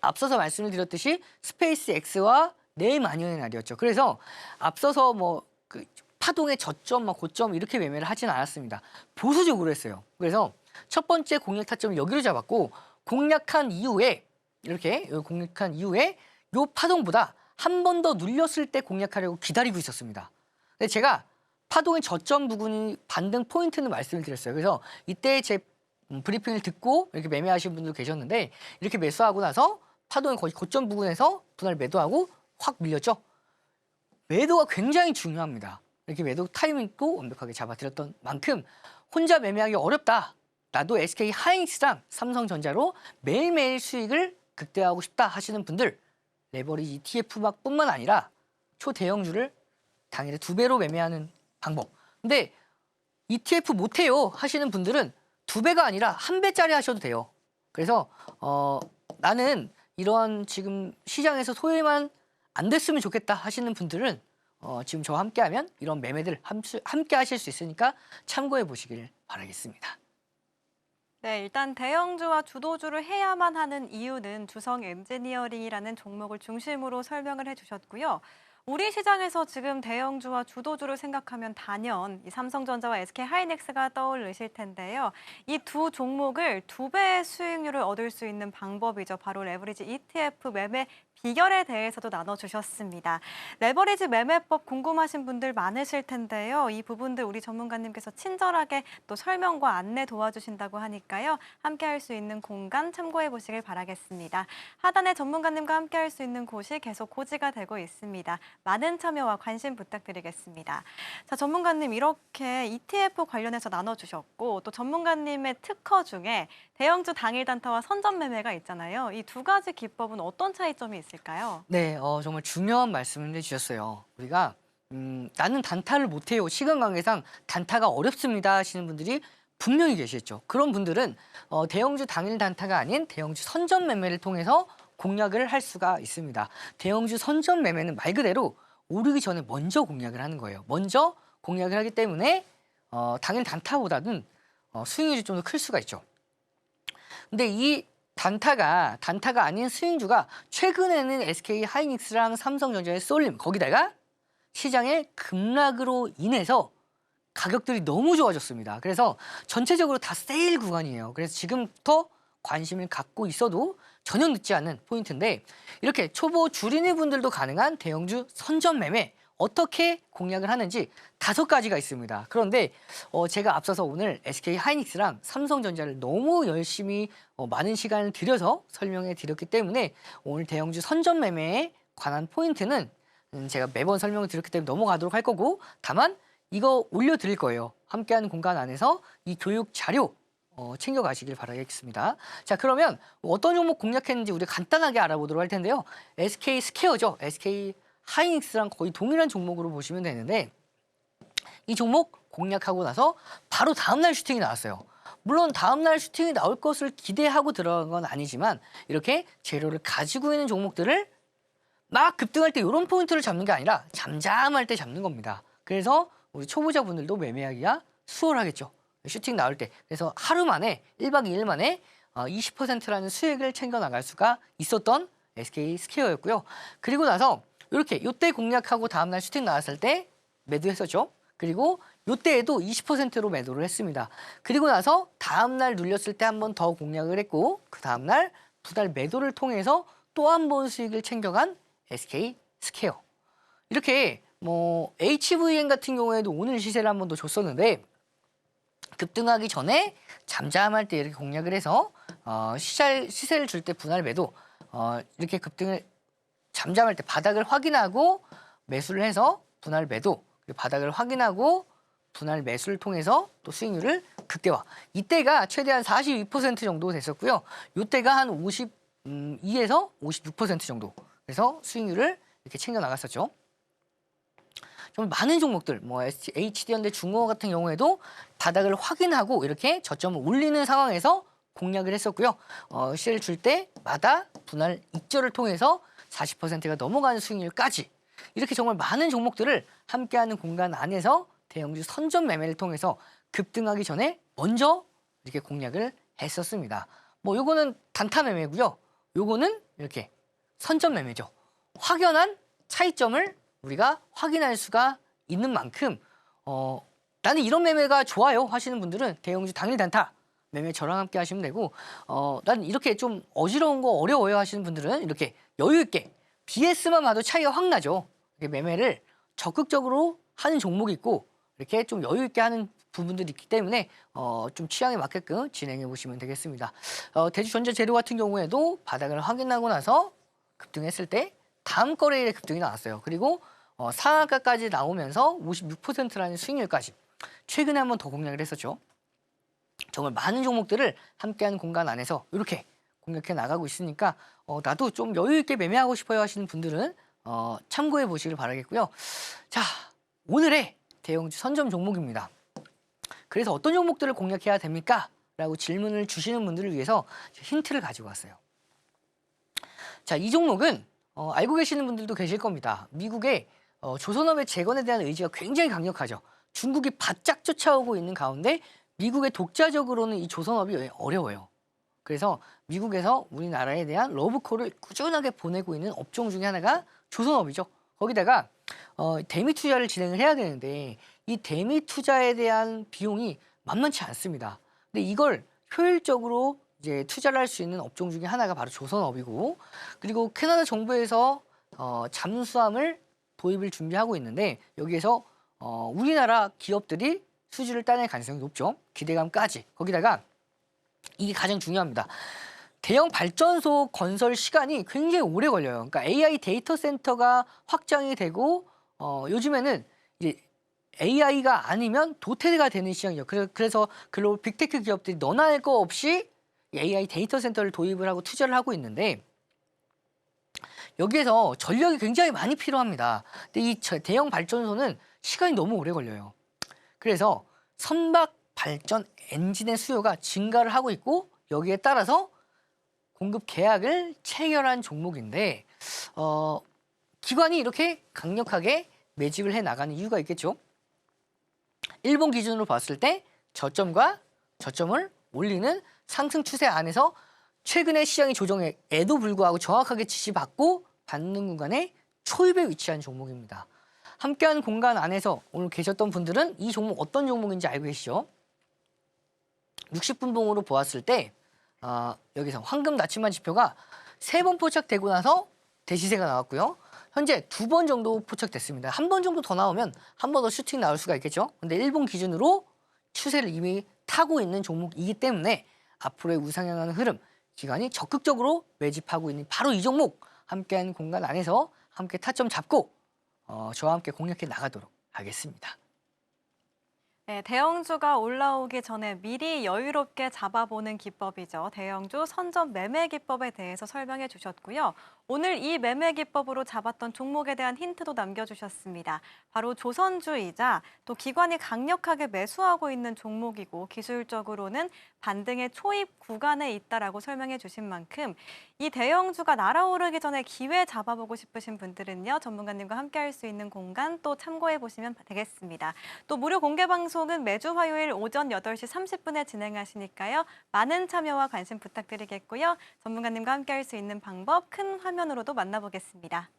앞서서 말씀을 드렸듯이 스페이스 X와 내일 마녀의 날이었죠. 그래서 앞서서 그 파동의 저점, 고점 이렇게 매매를 하진 않았습니다. 보수적으로 했어요. 그래서 첫 번째 공략 타점을 여기로 잡았고 공략한 이후에 요 파동보다 한 번 더 눌렸을 때 공략하려고 기다리고 있었습니다. 근데 제가 파동의 저점 부분이 반등 포인트는 말씀을 드렸어요. 그래서 이때 제 브리핑을 듣고 이렇게 매매하신 분들 계셨는데 이렇게 매수하고 나서 파동의 거의 고점 부분에서 분할 매도하고 확 밀렸죠. 매도가 굉장히 중요합니다. 이렇게 매도 타이밍도 완벽하게 잡아드렸던 만큼 혼자 매매하기 어렵다. 나도 SK 하이닉스랑 삼성전자로 매일매일 수익을 극대화하고 싶다 하시는 분들 레버리지 ETF뿐만 아니라 초대형주를 당일에 2배로 매매하는 방법. 근데 ETF 못해요 하시는 분들은 2배가 아니라 1배짜리 하셔도 돼요. 그래서 나는 이런 지금 시장에서 소외만 안 됐으면 좋겠다 하시는 분들은 지금 저와 함께하면 이런 매매들 함께 하실 수 있으니까 참고해 보시길 바라겠습니다. 네, 일단 대형주와 주도주를 해야만 하는 이유는 주성 엔지니어링이라는 종목을 중심으로 설명을 해주셨고요. 우리 시장에서 지금 대형주와 주도주를 생각하면 단연 이 삼성전자와 SK하이닉스가 떠오르실 텐데요. 이 두 종목을 2배의 수익률을 얻을 수 있는 방법이죠. 바로 레버리지 ETF 매매 비결에 대해서도 나눠주셨습니다. 레버리지 매매법 궁금하신 분들 많으실 텐데요. 이 부분들 우리 전문가님께서 친절하게 또 설명과 안내 도와주신다고 하니까요. 함께 할 수 있는 공간 참고해 보시길 바라겠습니다. 하단에 전문가님과 함께 할 수 있는 곳이 계속 고지가 되고 있습니다. 많은 참여와 관심 부탁드리겠습니다. 자, 전문가님 이렇게 ETF 관련해서 나눠주셨고 또 전문가님의 특허 중에 대형주 당일 단타와 선점 매매가 있잖아요. 이 2가지 기법은 어떤 차이점이 있을까요? 네, 정말 중요한 말씀을 해주셨어요. 우리가 나는 단타를 못해요. 시간 관계상 단타가 어렵습니다 하시는 분들이 분명히 계시겠죠. 그런 분들은 대형주 당일 단타가 아닌 대형주 선점 매매를 통해서 공략을 할 수가 있습니다. 대형주 선점 매매는 말 그대로 오르기 전에 먼저 공략을 하는 거예요. 먼저 공략을 하기 때문에 당일 단타보다는 수익률이 좀 더 클 수가 있죠. 근데 이 단타가 아닌 수익주가 최근에는 SK하이닉스랑 삼성전자의 쏠림, 거기다가 시장의 급락으로 인해서 가격들이 너무 좋아졌습니다. 그래서 전체적으로 다 세일 구간이에요. 그래서 지금부터 관심을 갖고 있어도 전혀 늦지 않은 포인트인데, 이렇게 초보 주린이 분들도 가능한 대형주 선점 매매 어떻게 공략을 하는지 5가지가 있습니다. 그런데 제가 앞서서 오늘 SK하이닉스랑 삼성전자를 너무 열심히 많은 시간을 들여서 설명해 드렸기 때문에 오늘 대형주 선점 매매에 관한 포인트는 제가 매번 설명을 드렸기 때문에 넘어가도록 할 거고, 다만 이거 올려드릴 거예요. 함께하는 공간 안에서 이 교육 자료 챙겨가시길 바라겠습니다. 자, 그러면 어떤 종목 공략했는지 우리 간단하게 알아보도록 할 텐데요. SK 스퀘어죠. SK 하이닉스랑 거의 동일한 종목으로 보시면 되는데, 이 종목 공략하고 나서 바로 다음날 슈팅이 나왔어요. 물론 다음날 슈팅이 나올 것을 기대하고 들어간 건 아니지만 이렇게 재료를 가지고 있는 종목들을 막 급등할 때 이런 포인트를 잡는 게 아니라 잠잠할 때 잡는 겁니다. 그래서 우리 초보자분들도 매매하기가 수월하겠죠. 슈팅 나올 때. 그래서 하루 만에 1박 2일 만에 20%라는 수익을 챙겨 나갈 수가 있었던 SK 스퀘어였고요. 그리고 나서 이렇게 이때 공략하고 다음날 슈팅 나왔을 때 매도했었죠. 그리고 이때에도 20%로 매도를 했습니다. 그리고 나서 다음날 눌렸을 때 한 번 더 공략을 했고, 그 다음날 분할 매도를 통해서 또 한 번 수익을 챙겨간 SK 스퀘어. 이렇게 HVN 같은 경우에도 오늘 시세를 한 번 더 줬었는데, 급등하기 전에 잠잠할 때 이렇게 공략을 해서 시세를 줄 때 분할 매도, 이렇게 급등을 잠잠할 때 바닥을 확인하고 매수를 해서 분할 매도, 그리고 바닥을 확인하고 분할 매수를 통해서 또 수익률을 극대화. 이때가 최대한 42% 정도 됐었고요. 이때가 한 52에서 56% 정도. 그래서 수익률을 이렇게 챙겨 나갔었죠. 좀 많은 종목들, HD현대 중공업 같은 경우에도 바닥을 확인하고 이렇게 저점을 올리는 상황에서 공략을 했었고요. 시세를 줄 때마다 분할 익절을 통해서 40%가 넘어가는 수익률까지, 이렇게 정말 많은 종목들을 함께하는 공간 안에서 대형주 선점 매매를 통해서 급등하기 전에 먼저 이렇게 공략을 했었습니다. 요거는 단타 매매고요. 요거는 이렇게 선점 매매죠. 확연한 차이점을 우리가 확인할 수가 있는 만큼 나는 이런 매매가 좋아요 하시는 분들은 대형주 당일 단타 매매 저랑 함께 하시면 되고, 나는 이렇게 좀 어지러운 거 어려워요 하시는 분들은 이렇게 여유 있게 BS만 봐도 차이가 확 나죠. 이렇게 매매를 적극적으로 하는 종목이 있고 이렇게 좀 여유 있게 하는 부분들이 있기 때문에 좀 취향에 맞게끔 진행해 보시면 되겠습니다. 대주전자재료 같은 경우에도 바닥을 확인하고 나서 급등했을 때 다음 거래일에 급등이 나왔어요. 그리고 상한가까지 나오면서 56%라는 수익률까지 최근에 한 번 더 공략을 했었죠. 정말 많은 종목들을 함께하는 공간 안에서 이렇게 공략해 나가고 있으니까 나도 좀 여유 있게 매매하고 싶어요 하시는 분들은 참고해 보시길 바라겠고요. 자, 오늘의 대형주 선점 종목입니다. 그래서 어떤 종목들을 공략해야 됩니까? 라고 질문을 주시는 분들을 위해서 힌트를 가지고 왔어요. 자, 이 종목은 알고 계시는 분들도 계실 겁니다. 미국의 조선업의 재건에 대한 의지가 굉장히 강력하죠. 중국이 바짝 쫓아오고 있는 가운데 미국의 독자적으로는 이 조선업이 어려워요. 그래서 미국에서 우리나라에 대한 러브콜을 꾸준하게 보내고 있는 업종 중에 하나가 조선업이죠. 거기다가 대미 투자를 진행을 해야 되는데 이 대미 투자에 대한 비용이 만만치 않습니다. 근데 이걸 효율적으로 이제 투자를 할 수 있는 업종 중에 하나가 바로 조선업이고, 그리고 캐나다 정부에서 잠수함을 도입을 준비하고 있는데 여기에서 우리나라 기업들이 수주를 따낼 가능성이 높죠. 기대감까지. 거기다가 이게 가장 중요합니다. 대형 발전소 건설 시간이 굉장히 오래 걸려요. 그러니까 AI 데이터 센터가 확장이 되고 요즘에는 이제 AI가 아니면 도태가 되는 시장이죠. 그래서 글로벌 빅테크 기업들이 너나 할 거 없이 AI 데이터 센터를 도입을 하고 투자를 하고 있는데 여기에서 전력이 굉장히 많이 필요합니다. 근데 이 대형 발전소는 시간이 너무 오래 걸려요. 그래서 선박 발전 엔진의 수요가 증가를 하고 있고 여기에 따라서 공급 계약을 체결한 종목인데 기관이 이렇게 강력하게 매집을 해 나가는 이유가 있겠죠. 일본 기준으로 봤을 때 저점과 저점을 올리는 상승 추세 안에서 최근에 시장의 조정에도 불구하고 정확하게 지지받고 받는 구간에 초입에 위치한 종목입니다. 함께한 공간 안에서 오늘 계셨던 분들은 이 종목 어떤 종목인지 알고 계시죠? 60분봉으로 보았을 때 여기서 황금 나침반 지표가 3번 포착되고 나서 대시세가 나왔고요. 현재 2번 정도 포착됐습니다. 한 번 정도 더 나오면 한 번 더 슈팅 나올 수가 있겠죠. 근데 일본 기준으로 추세를 이미 타고 있는 종목이기 때문에 앞으로의 우상향하는 흐름, 기관이 적극적으로 매집하고 있는 바로 이 종목 함께하는 공간 안에서 함께 타점 잡고 저와 함께 공략해 나가도록 하겠습니다. 네, 대형주가 올라오기 전에 미리 여유롭게 잡아보는 기법이죠. 대형주 선점 매매 기법에 대해서 설명해 주셨고요. 오늘 이 매매 기법으로 잡았던 종목에 대한 힌트도 남겨주셨습니다. 바로 조선주이자 또 기관이 강력하게 매수하고 있는 종목이고 기술적으로는 반등의 초입 구간에 있다라고 설명해 주신 만큼 이 대형주가 날아오르기 전에 기회 잡아보고 싶으신 분들은요. 전문가님과 함께할 수 있는 공간 또 참고해 보시면 되겠습니다. 또 무료 공개 방송은 매주 화요일 오전 8시 30분에 진행하시니까요. 많은 참여와 관심 부탁드리겠고요. 전문가님과 함께할 수 있는 방법 큰 화면으로도 만나보겠습니다.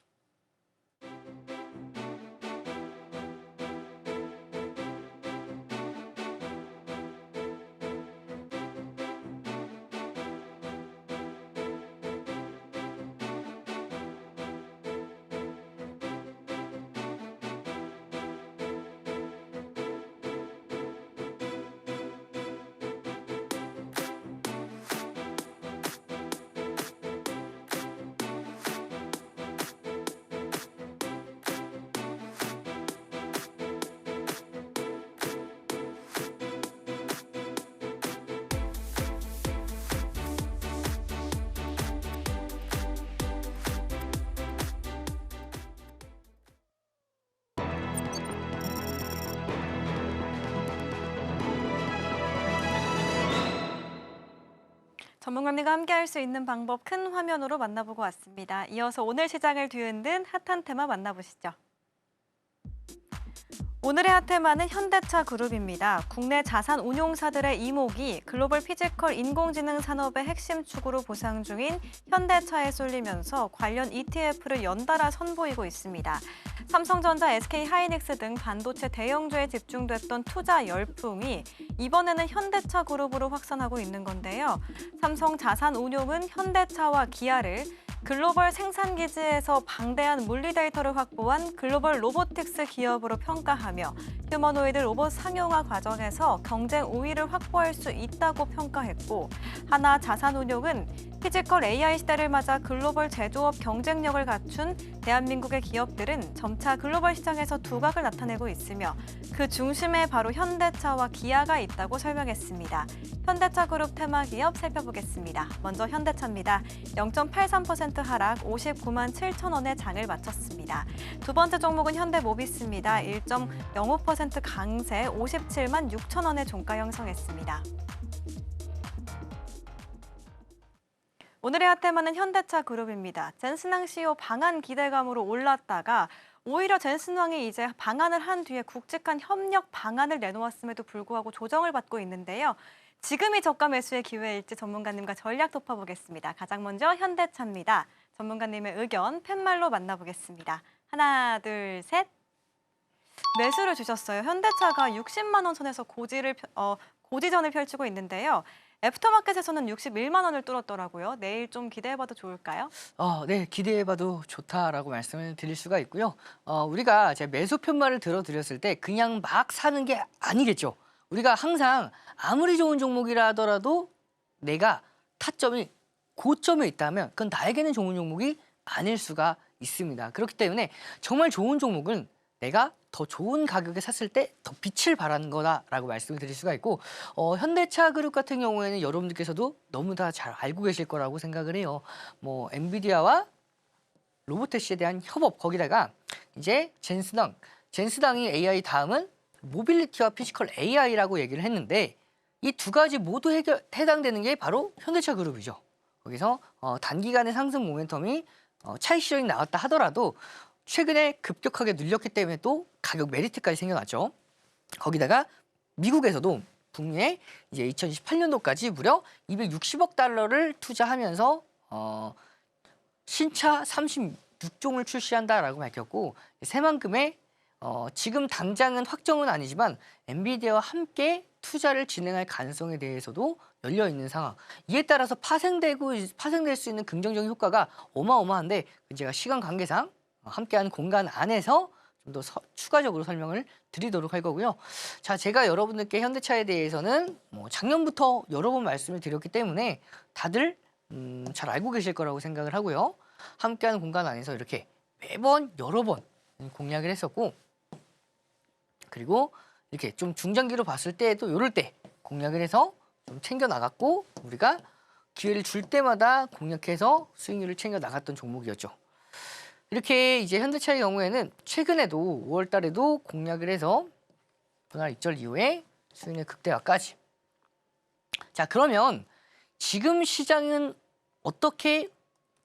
전문가님과 함께할 수 있는 방법 큰 화면으로 만나보고 왔습니다. 이어서 오늘 시장을 뒤흔든 핫한 테마 만나보시죠. 오늘의 핫테마는 현대차 그룹입니다. 국내 자산 운용사들의 이목이 글로벌 피지컬 인공지능 산업의 핵심 축으로 부상 중인 현대차에 쏠리면서 관련 ETF를 연달아 선보이고 있습니다. 삼성전자, SK하이닉스 등 반도체 대형주에 집중됐던 투자 열풍이 이번에는 현대차 그룹으로 확산하고 있는 건데요. 삼성 자산운용은 현대차와 기아를 글로벌 생산기지에서 방대한 물리 데이터를 확보한 글로벌 로보틱스 기업으로 평가하며 휴머노이드 로봇 상용화 과정에서 경쟁 우위를 확보할 수 있다고 평가했고, 하나 자산운용은 피지컬 AI 시대를 맞아 글로벌 제조업 경쟁력을 갖춘 대한민국의 기업들은 점차 글로벌 시장에서 두각을 나타내고 있으며 그 중심에 바로 현대차와 기아가 있다고 설명했습니다. 현대차 그룹 테마 기업 살펴보겠습니다. 먼저 현대차입니다. 0.83% 하락 59만 7천 원의 장을 마쳤습니다. 두 번째 종목은 현대모비스입니다. 1.05% 강세 57만 6천 원의 종가 형성했습니다. 오늘의 핫테마는 현대차 그룹입니다. 젠슨왕 CEO 방한 기대감으로 올랐다가 오히려 젠슨왕이 이제 방한을 한 뒤에 굵직한 협력 방안을 내놓았음에도 불구하고 조정을 받고 있는데요. 지금이 저가 매수의 기회일지 전문가님과 전략 짚어보겠습니다. 가장 먼저 현대차입니다. 전문가님의 의견 팻말로 만나보겠습니다. 하나, 둘, 셋. 매수를 주셨어요. 현대차가 60만 원 선에서 고지전을 펼치고 있는데요. 애프터마켓에서는 61만 원을 뚫었더라고요. 내일 좀 기대해봐도 좋을까요? 네, 기대해봐도 좋다라고 말씀을 드릴 수가 있고요. 우리가 제 매수 편말을 들어드렸을 때 그냥 막 사는 게 아니겠죠. 우리가 항상 아무리 좋은 종목이라 하더라도 내가 타점이 고점에 있다면 그건 나에게는 좋은 종목이 아닐 수가 있습니다. 그렇기 때문에 정말 좋은 종목은 내가 더 좋은 가격에 샀을 때 더 빛을 발하는 거다라고 말씀을 드릴 수가 있고, 현대차 그룹 같은 경우에는 여러분들께서도 너무 다 잘 알고 계실 거라고 생각을 해요. 뭐 엔비디아와 로보테시에 대한 협업, 거기다가 이제 젠스당이 AI 다음은 모빌리티와 피지컬 AI라고 얘기를 했는데 이 두 가지 모두 해당되는 게 바로 현대차 그룹이죠. 거기서 단기간의 상승 모멘텀이 차익 실현이 나왔다 하더라도 최근에 급격하게 눌렸기 때문에 또 가격 메리트까지 생겨났죠. 거기다가 미국에서도 북미에 이제 2028년도까지 무려 260억 달러를 투자하면서 신차 36종을 출시한다라고 밝혔고, 새만큼의 지금 당장은 확정은 아니지만 엔비디아와 함께 투자를 진행할 가능성에 대해서도 열려 있는 상황. 이에 따라서 파생될 수 있는 긍정적인 효과가 어마어마한데 제가 시간 관계상 함께하는 공간 안에서 좀 더 추가적으로 설명을 드리도록 할 거고요. 자, 제가 여러분들께 현대차에 대해서는 작년부터 여러 번 말씀을 드렸기 때문에 다들 잘 알고 계실 거라고 생각을 하고요. 함께하는 공간 안에서 이렇게 매번 여러 번 공략을 했었고, 그리고 이렇게 좀 중장기로 봤을 때도 이럴 때 공략을 해서 좀 챙겨 나갔고, 우리가 기회를 줄 때마다 공략해서 수익률을 챙겨 나갔던 종목이었죠. 이렇게 이제 현대차의 경우에는 최근에도 5월 달에도 공략을 해서 분할 입절 이후에 수익률 극대화까지. 자, 그러면 지금 시장은 어떻게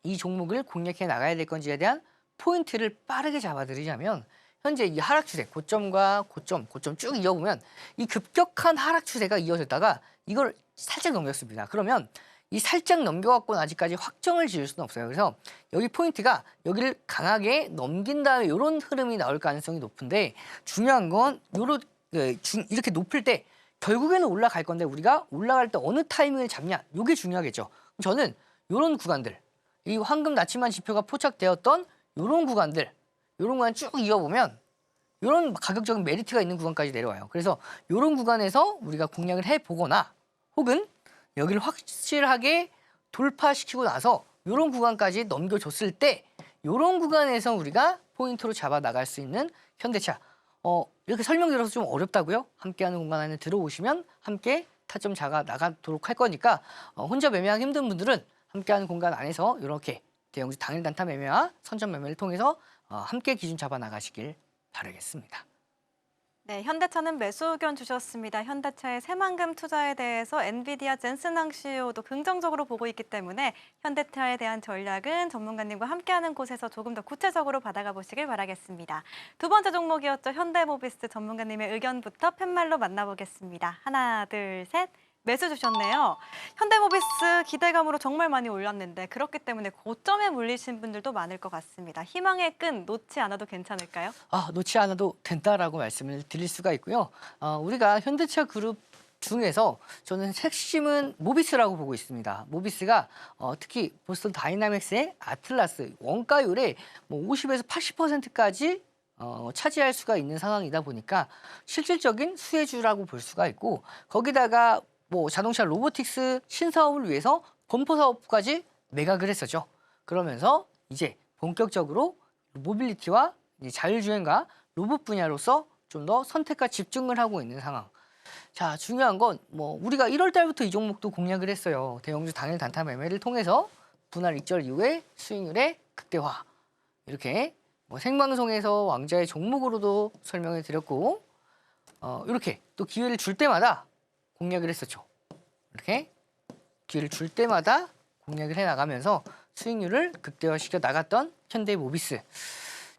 이 종목을 공략해 나가야 될 건지에 대한 포인트를 빠르게 잡아드리자면, 현재 이 하락 추세, 고점과 고점 쭉 이어보면 이 급격한 하락 추세가 이어졌다가 이걸 살짝 넘겼습니다. 그러면 이 살짝 넘겨갖고는 아직까지 확정을 지을 수는 없어요. 그래서 여기 포인트가 여기를 강하게 넘긴 다음에 이런 흐름이 나올 가능성이 높은데, 중요한 건 이렇게 높을 때 결국에는 올라갈 건데 우리가 올라갈 때 어느 타이밍을 잡냐, 이게 중요하겠죠. 저는 이런 구간들, 이 황금 나치만 지표가 포착되었던 이런 구간 쭉 이어보면 이런 가격적인 메리트가 있는 구간까지 내려와요. 그래서 이런 구간에서 우리가 공략을 해보거나 혹은 여기를 확실하게 돌파시키고 나서 이런 구간까지 넘겨줬을 때 이런 구간에서 우리가 포인트로 잡아 나갈 수 있는 현대차. 이렇게 설명드려서 좀 어렵다고요? 함께하는 공간 안에 들어오시면 함께 타점 잡아 나가도록 할 거니까 혼자 매매하기 힘든 분들은 함께하는 공간 안에서 이렇게 대형주 당일 단타 매매와 선점 매매를 통해서 함께 기준 잡아 나가시길 바라겠습니다. 네, 현대차는 매수 의견 주셨습니다. 현대차의 새만금 투자에 대해서 엔비디아 젠슨왕 CEO도 긍정적으로 보고 있기 때문에 현대차에 대한 전략은 전문가님과 함께하는 곳에서 조금 더 구체적으로 받아가 보시길 바라겠습니다. 두 번째 종목이었죠. 현대모비스 전문가님의 의견부터 팻말로 만나보겠습니다. 하나, 둘, 셋. 매수 주셨네요. 현대모비스 기대감으로 정말 많이 올랐는데 그렇기 때문에 고점에 물리신 분들도 많을 것 같습니다. 희망의 끈 놓지 않아도 괜찮을까요? 놓지 않아도 된다라고 말씀을 드릴 수가 있고요. 우리가 현대차 그룹 중에서 저는 핵심은 모비스라고 보고 있습니다. 모비스가 특히 보스턴 다이나믹스의 아틀라스 원가율의 50에서 80%까지 차지할 수가 있는 상황이다 보니까 실질적인 수혜주라고 볼 수가 있고 거기다가 뭐 자동차 로보틱스 신사업을 위해서 범퍼 사업까지 매각을 했었죠. 그러면서 이제 본격적으로 모빌리티와 이제 자율주행과 로봇 분야로서 좀 더 선택과 집중을 하고 있는 상황. 자, 중요한 건 뭐 우리가 1월 달부터 이 종목도 공략을 했어요. 대형주 당일 단타 매매를 통해서 분할 익절 이후에 수익률의 극대화. 이렇게 뭐 생방송에서 왕자의 종목으로도 설명을 드렸고 이렇게 또 기회를 줄 때마다 공략을 했었죠. 이렇게 기회를 줄 때마다 공략을 해 나가면서 수익률을 극대화시켜 나갔던 현대모비스.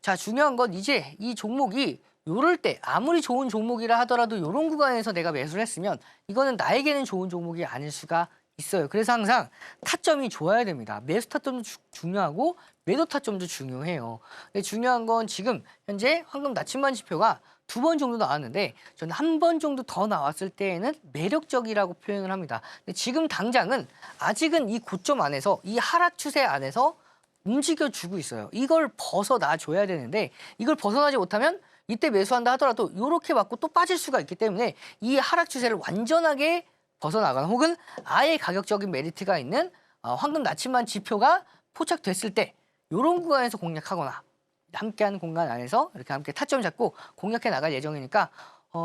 자, 중요한 건 이제 이 종목이 요럴 때 아무리 좋은 종목이라 하더라도 이런 구간에서 내가 매수를 했으면 이거는 나에게는 좋은 종목이 아닐 수가 있어요. 그래서 항상 타점이 좋아야 됩니다. 매수 타점도 중요하고 매도 타점도 중요해요. 근데 중요한 건 지금 현재 황금 나침반 지표가 2번 정도 나왔는데 저는 1번 정도 더 나왔을 때에는 매력적이라고 표현을 합니다. 근데 지금 당장은 아직은 이 고점 안에서 이 하락 추세 안에서 움직여주고 있어요. 이걸 벗어나 줘야 되는데 이걸 벗어나지 못하면 이때 매수한다 하더라도 이렇게 맞고 또 빠질 수가 있기 때문에 이 하락 추세를 완전하게 벗어나거나 혹은 아예 가격적인 메리트가 있는 황금 나침반 지표가 포착됐을 때 이런 구간에서 공략하거나 함께하는 공간 안에서 이렇게 함께 타점 잡고 공략해 나갈 예정이니까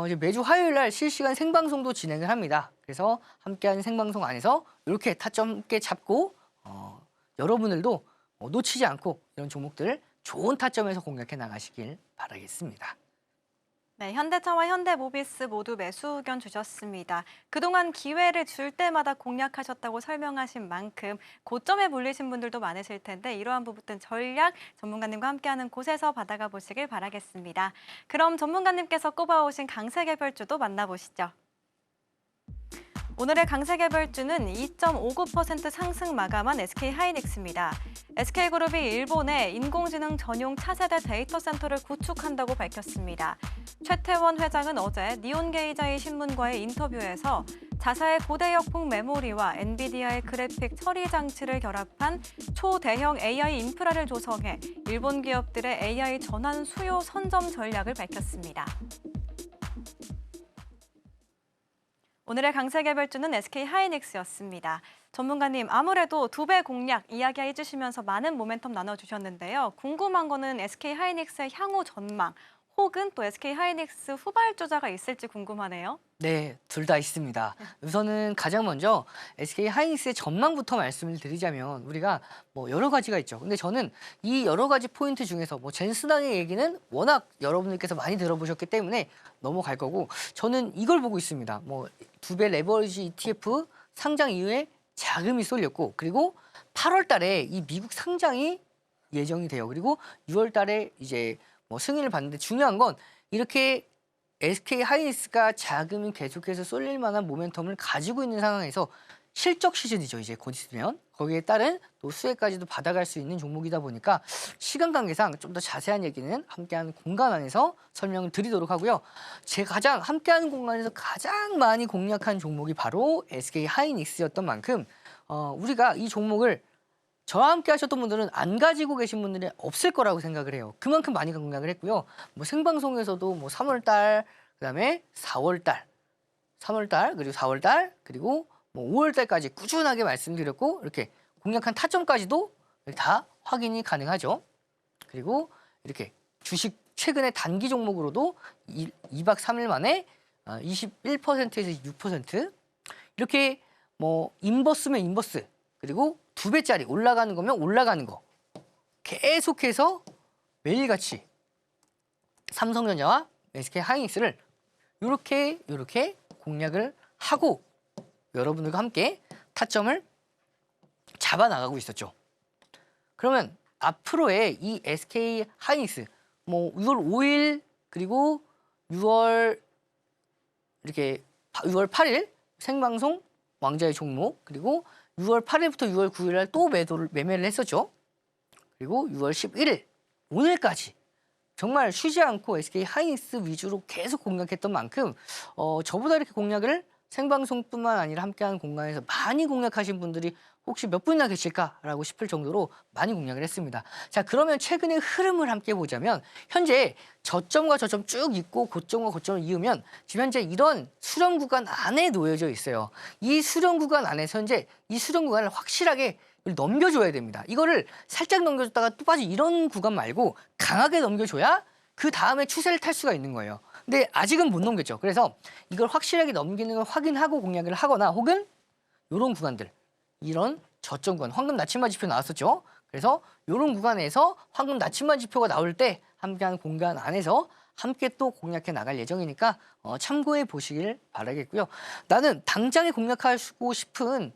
이제 매주 화요일 날 실시간 생방송도 진행을 합니다. 그래서 함께하는 생방송 안에서 이렇게 타점 함께 잡고 여러분들도 놓치지 않고 이런 종목들을 좋은 타점에서 공략해 나가시길 바라겠습니다. 네, 현대차와 현대모비스 모두 매수 의견 주셨습니다. 그동안 기회를 줄 때마다 공략하셨다고 설명하신 만큼 고점에 몰리신 분들도 많으실 텐데 이러한 부분 전략 전문가님과 함께하는 곳에서 받아가 보시길 바라겠습니다. 그럼 전문가님께서 꼽아오신 강세 개별주도 만나보시죠. 오늘의 강세 개별주는 2.59% 상승 마감한 SK하이닉스입니다. SK그룹이 일본에 인공지능 전용 차세대 데이터 센터를 구축한다고 밝혔습니다. 최태원 회장은 어제 니온게이자이 신문과의 인터뷰에서 자사의 고대역폭 메모리와 엔비디아의 그래픽 처리 장치를 결합한 초대형 AI 인프라를 조성해 일본 기업들의 AI 전환 수요 선점 전략을 밝혔습니다. 오늘의 강세 개별주는 SK하이닉스였습니다. 전문가님, 아무래도 2배 공략 이야기해 주시면서 많은 모멘텀 나눠주셨는데요. 궁금한 거는 SK하이닉스의 향후 전망 혹은 또 SK하이닉스 후발주자가 있을지 궁금하네요. 네, 둘 다 있습니다. 우선은 가장 먼저 SK하이닉스의 전망부터 말씀을 드리자면 우리가 뭐 여러 가지가 있죠. 근데 저는 이 여러 가지 포인트 중에서 뭐 젠스당의 얘기는 워낙 여러분들께서 많이 들어보셨기 때문에 넘어갈 거고 저는 이걸 보고 있습니다. 뭐 2배 레버리지 ETF 상장 이후에 자금이 쏠렸고 그리고 8월 달에 이 미국 상장이 예정이 돼요. 그리고 6월 달에 이제 뭐 승인을 받는데 중요한 건 이렇게 SK하이닉스가 자금이 계속해서 쏠릴 만한 모멘텀을 가지고 있는 상황에서 실적 시즌이죠. 이제 곧 있으면 거기에 따른 또 수혜까지도 받아갈 수 있는 종목이다 보니까 시간 관계상 좀 더 자세한 얘기는 함께하는 공간 안에서 설명을 드리도록 하고요. 제가 가장 함께하는 공간에서 가장 많이 공략한 종목이 바로 SK하이닉스였던 만큼 우리가 이 종목을 저와 함께 하셨던 분들은 안 가지고 계신 분들이 없을 거라고 생각을 해요. 그만큼 많이 공략을 했고요. 뭐 생방송에서도 뭐 3월 달, 그다음에 4월 달, 3월 달, 그리고 4월 달, 그리고 뭐 5월 달까지 꾸준하게 말씀드렸고 이렇게 공략한 타점까지도 다 확인이 가능하죠. 그리고 이렇게 주식 최근에 단기 종목으로도 2박 3일 만에 21%에서 6% 이렇게 뭐 인버스면 인버스 그리고 2배짜리 올라가는 거면 올라가는 거 계속해서 매일같이 삼성전자와 SK하이닉스를 이렇게 공략을 하고 여러분들과 함께 타점을 잡아나가고 있었죠. 그러면 앞으로의 이 SK하이닉스 뭐 6월 5일 그리고 6월 8일 생방송 왕자의 종목 그리고 6월 8일부터 6월 9일 날 또 매매를 했었죠. 그리고 6월 11일 오늘까지 정말 쉬지 않고 SK하이닉스 위주로 계속 공략했던 만큼 저보다 이렇게 공략을 생방송뿐만 아니라 함께하는 공간에서 많이 공략하신 분들이 혹시 몇 분이나 계실까라고 싶을 정도로 많이 공략을 했습니다. 자, 그러면 최근의 흐름을 함께 보자면 현재 저점과 저점 쭉 있고 고점과 고점을 이으면 지금 현재 이런 수렴 구간 안에 놓여져 있어요. 이 수렴 구간 안에서 현재 이 수렴 구간을 확실하게 넘겨줘야 됩니다. 이거를 살짝 넘겨줬다가 또 빠지 이런 구간 말고 강하게 넘겨줘야 그 다음에 추세를 탈 수가 있는 거예요. 근데 아직은 못 넘겼죠. 그래서 이걸 확실하게 넘기는 걸 확인하고 공략을 하거나 혹은 이런 구간들, 이런 저점 구간, 황금 나침반 지표 나왔었죠. 그래서 이런 구간에서 황금 나침반 지표가 나올 때 함께하는 공간 안에서 함께 또 공략해 나갈 예정이니까 참고해 보시길 바라겠고요. 나는 당장에 공략하고 싶은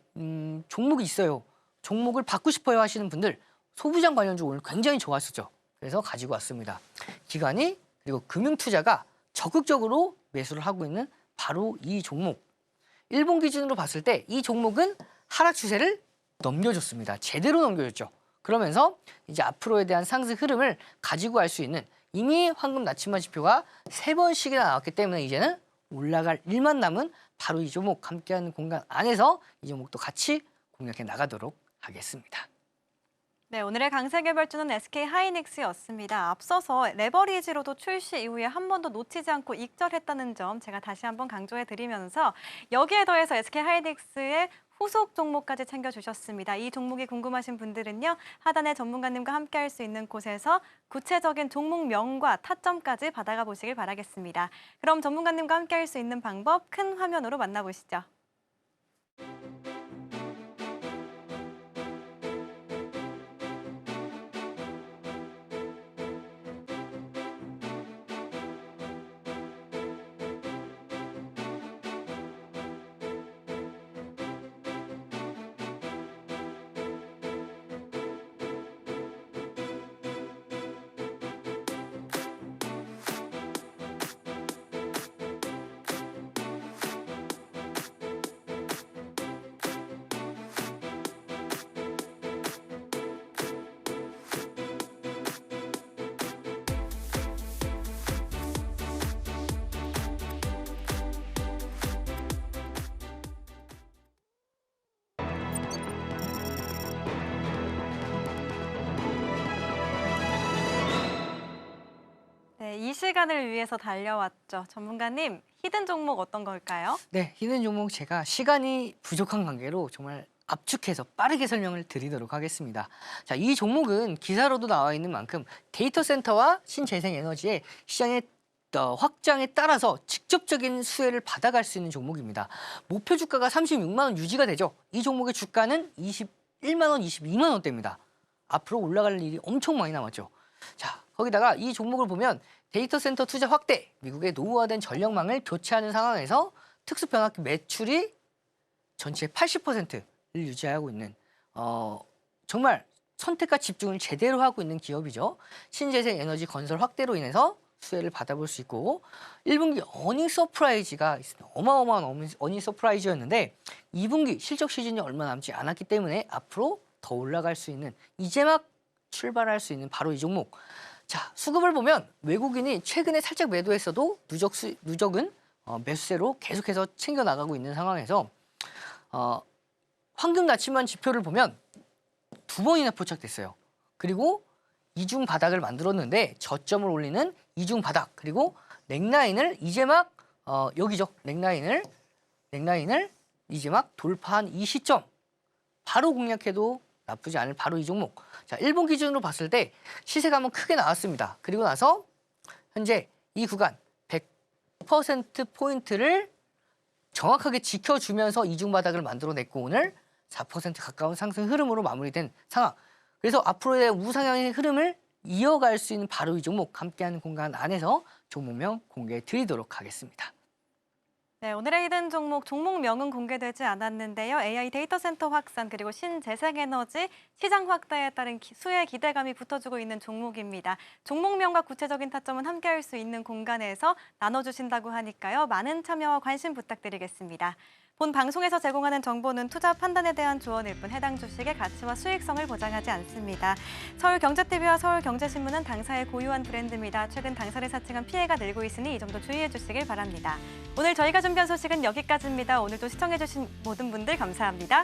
종목이 있어요. 종목을 받고 싶어요 하시는 분들 소부장 관련주 오늘 굉장히 좋았었죠. 그래서 가지고 왔습니다. 기관이 그리고 금융투자가 적극적으로 매수를 하고 있는 바로 이 종목. 일본 기준으로 봤을 때 이 종목은 하락 추세를 넘겨줬습니다. 제대로 넘겨줬죠. 그러면서 이제 앞으로에 대한 상승 흐름을 가지고 갈 수 있는 이미 황금 나침반 지표가 3번씩이나 나왔기 때문에 이제는 올라갈 일만 남은 바로 이 종목 함께하는 공간 안에서 이 종목도 같이 공략해 나가도록 하겠습니다. 네, 오늘의 강세 개별주는 SK 하이닉스였습니다. 앞서서 레버리지로도 출시 이후에 한 번도 놓치지 않고 익절했다는 점 제가 다시 한번 강조해 드리면서 여기에 더해서 SK 하이닉스의 후속 종목까지 챙겨주셨습니다. 이 종목이 궁금하신 분들은요, 하단의 전문가님과 함께할 수 있는 곳에서 구체적인 종목명과 타점까지 받아가 보시길 바라겠습니다. 그럼 전문가님과 함께할 수 있는 방법 큰 화면으로 만나보시죠. 네, 이 시간을 위해서 달려왔죠. 전문가님, 히든 종목 어떤 걸까요? 네, 히든 종목 제가 시간이 부족한 관계로 정말 압축해서 빠르게 설명을 드리도록 하겠습니다. 자, 이 종목은 기사로도 나와 있는 만큼 데이터 센터와 신재생에너지의 시장의 확장에 따라서 직접적인 수혜를 받아갈 수 있는 종목입니다. 목표 주가가 36만 원 유지가 되죠. 이 종목의 주가는 21만 원, 22만 원대입니다. 앞으로 올라갈 일이 엄청 많이 남았죠. 자, 거기다가 이 종목을 보면 데이터 센터 투자 확대, 미국의 노후화된 전력망을 교체하는 상황에서 특수 변압기 매출이 전체의 80%를 유지하고 있는 정말 선택과 집중을 제대로 하고 있는 기업이죠. 신재생 에너지 건설 확대로 인해서 수혜를 받아볼 수 있고 1분기 어닝 서프라이즈가 있습니다. 어마어마한 어닝 서프라이즈였는데 2분기 실적 시즌이 얼마 남지 않았기 때문에 앞으로 더 올라갈 수 있는 이제 막 출발할 수 있는 바로 이 종목. 자, 수급을 보면 외국인이 최근에 살짝 매도했어도 누적은 매수세로 계속해서 챙겨 나가고 있는 상황에서 황금 나침반 지표를 보면 2번이나 포착됐어요. 그리고 이중 바닥을 만들었는데 저점을 올리는 이중 바닥, 그리고 넥라인을 이제 막 여기죠. 넥라인을 이제 막 돌파한 이 시점 바로 공략해도 나쁘지 않을 바로 이 종목. 자, 일본 기준으로 봤을 때 시세가 한번 크게 나왔습니다. 그리고 나서 현재 이 구간 100%포인트를 정확하게 지켜주면서 이중 바닥을 만들어냈고 오늘 4% 가까운 상승 흐름으로 마무리된 상황. 그래서 앞으로의 우상향의 흐름을 이어갈 수 있는 바로 이 종목 함께하는 공간 안에서 종목명 공개해 드리도록 하겠습니다. 네, 오늘의 히든 종목명은 공개되지 않았는데요. AI 데이터 센터 확산 그리고 신재생에너지 시장 확대에 따른 수혜 기대감이 붙어주고 있는 종목입니다. 종목명과 구체적인 타점은 함께할 수 있는 공간에서 나눠주신다고 하니까요. 많은 참여와 관심 부탁드리겠습니다. 본 방송에서 제공하는 정보는 투자 판단에 대한 조언일 뿐 해당 주식의 가치와 수익성을 보장하지 않습니다. 서울경제TV와 서울경제신문은 당사의 고유한 브랜드입니다. 최근 당사를 사칭한 피해가 늘고 있으니 이 점도 주의해 주시길 바랍니다. 오늘 저희가 준비한 소식은 여기까지입니다. 오늘도 시청해주신 모든 분들 감사합니다.